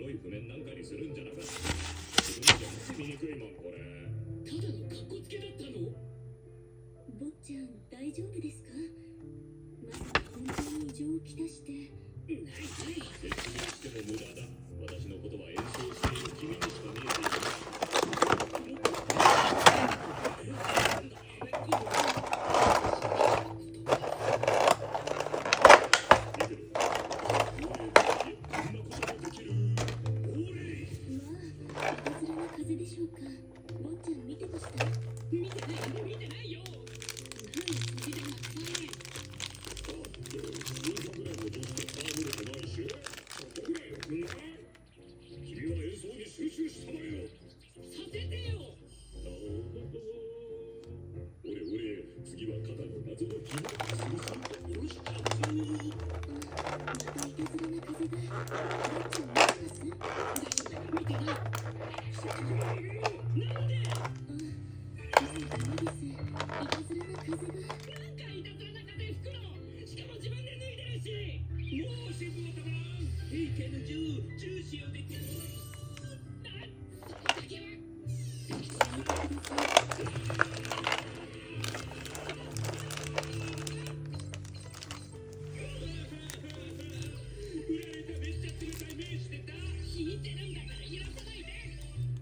黒い譜面なんかにするんじゃなかった。自分じゃ見にくいもんこれ。ただのカッコつけだったの？坊ちゃん大丈夫ですか？まさか本当に異常をきたして。ないない。説明しても無駄だ。私のことは演奏している君にしか見えていない。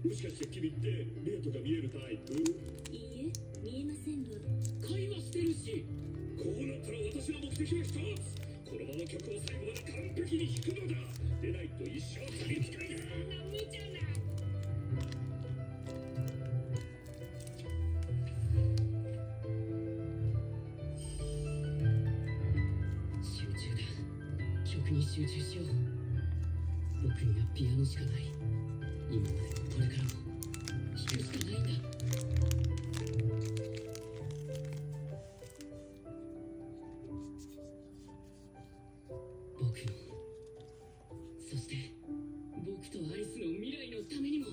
もしかして君って霊とか見えるタイプ？いいえ、見えませんが。会話してるし。こうなったら私の目的は一つ。このまま曲を最後まで完璧に弾くのだ。でないと一生噛みつかない。無茶な。集中だ。曲に集中しよう。僕にはピアノしかない。今までもこれからも弾くしかないんだ。僕の、そして僕とアリスの未来のためにも。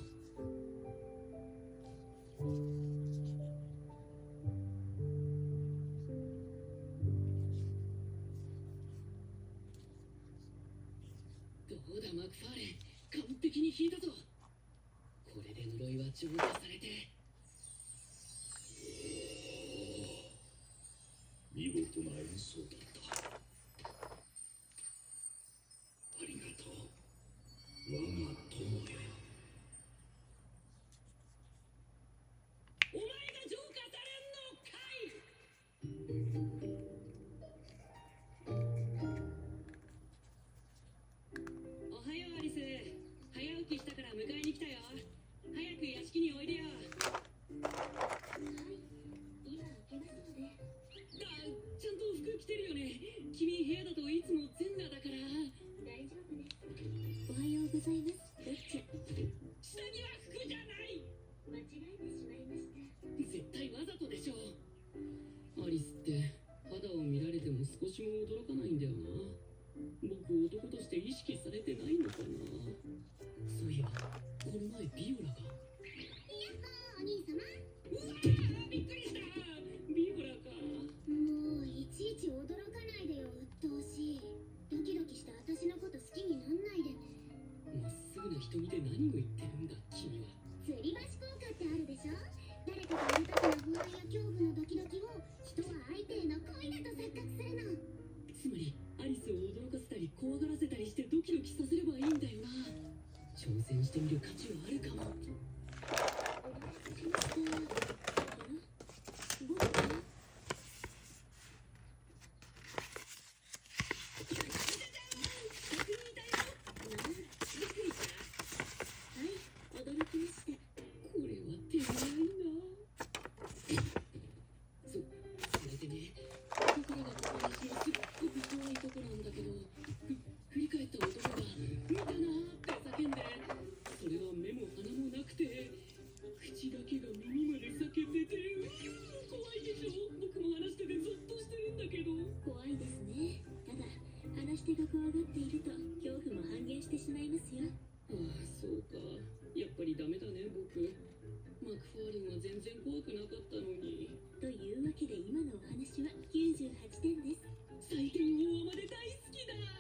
どうだマクファーレン、完璧に弾いたぞ。これで呪いは浄化されて。見事な演奏だった。ありがとう、我が友よ。お前が浄化されんのかい。おはようアリス。早起きしたから迎えに来たよ。早く屋敷においでよ。はい、今開けますので。ちゃんと服着てるよね。君部屋だといつも全裸だから。大丈夫です。おはようございます、坊ちゃん。下着は服じゃない。間違えてしまいました。絶対わざとでしょ。アリスって肌を見られても少しも驚かないんだよな。僕男として意識されてないのかな。そういえばこの前ビオラが。やっほー、お兄様。うわー、びっくりした。ビオラか。もういちいち驚かないでよ、鬱陶しい。ドキドキした私のこと好きになんないでね。まっすぐな瞳で何を言ってるんだ君は。吊り橋効果ってあるでしょ。誰かといる時の不安や恐怖のドキドキを人は相手への恋だと錯覚するの。つまりアリスを驚かせたり怖がらせたりしてドキドキさせればいいんだよな。挑戦してみる価値はあるかも。手が怖がっていると恐怖も半減してしまいますよ。ああ、そうか。やっぱりダメだね、僕。マクファーレンは全然怖くなかったのに。というわけで今のお話は98点です。採点大まで大好きだ。あ、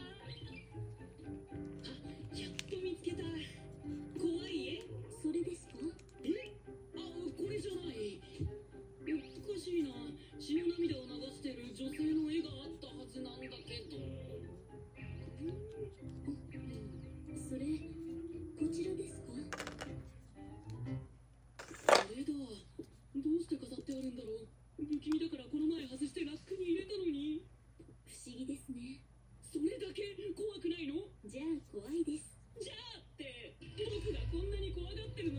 やっと見つけた。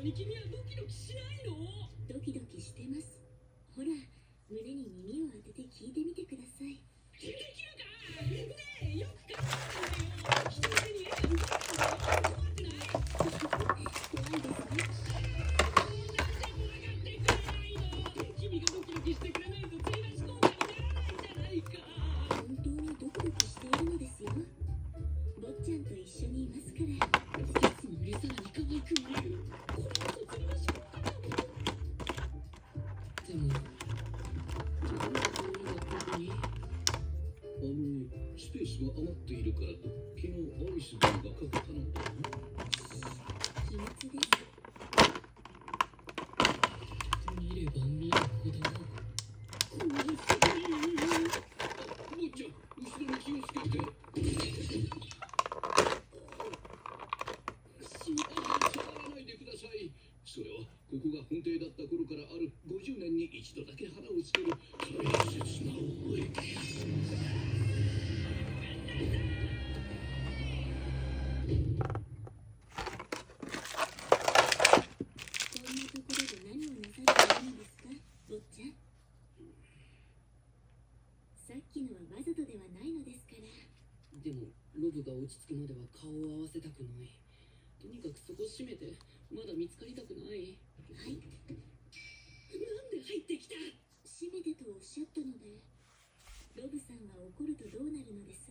に君はドキドキしないの？ドキドキしてます。ほら、胸に耳を当てて聞いてみてください。できるか？ねえ、よく考えてよ。人の手に絵が動くんだよ。怖くない？怖いですね。なんで怖がってくれないの？君がドキドキしてくれないと釣り出し効果にならないじゃないか。本当にドキドキしているのですよ。坊ちゃんと一緒にいますから。いつもよりさらに可愛く見える。これこそ釣り出し効果だもん。でも、なんでここにスペースが余っているからと昨日アリス君がかけたのだな。秘密です。見れば見るほど怖すぎる。坊ちゃん、後ろに気をつけて。触らないでください。それはここが本邸だった頃からある50年に一度だけ花をつける大切な思い。こんなところで何をなさっているのですか、坊ちゃん。さっきのはわざとではないのですから。でも、ロブが落ち着くまでは顔を合わせたくない。とにかくそこ閉めて、まだ見つかりたくない。はい。なんで入ってきた？閉めてとおっしゃったので。ロブさんは怒るとどうなるのです？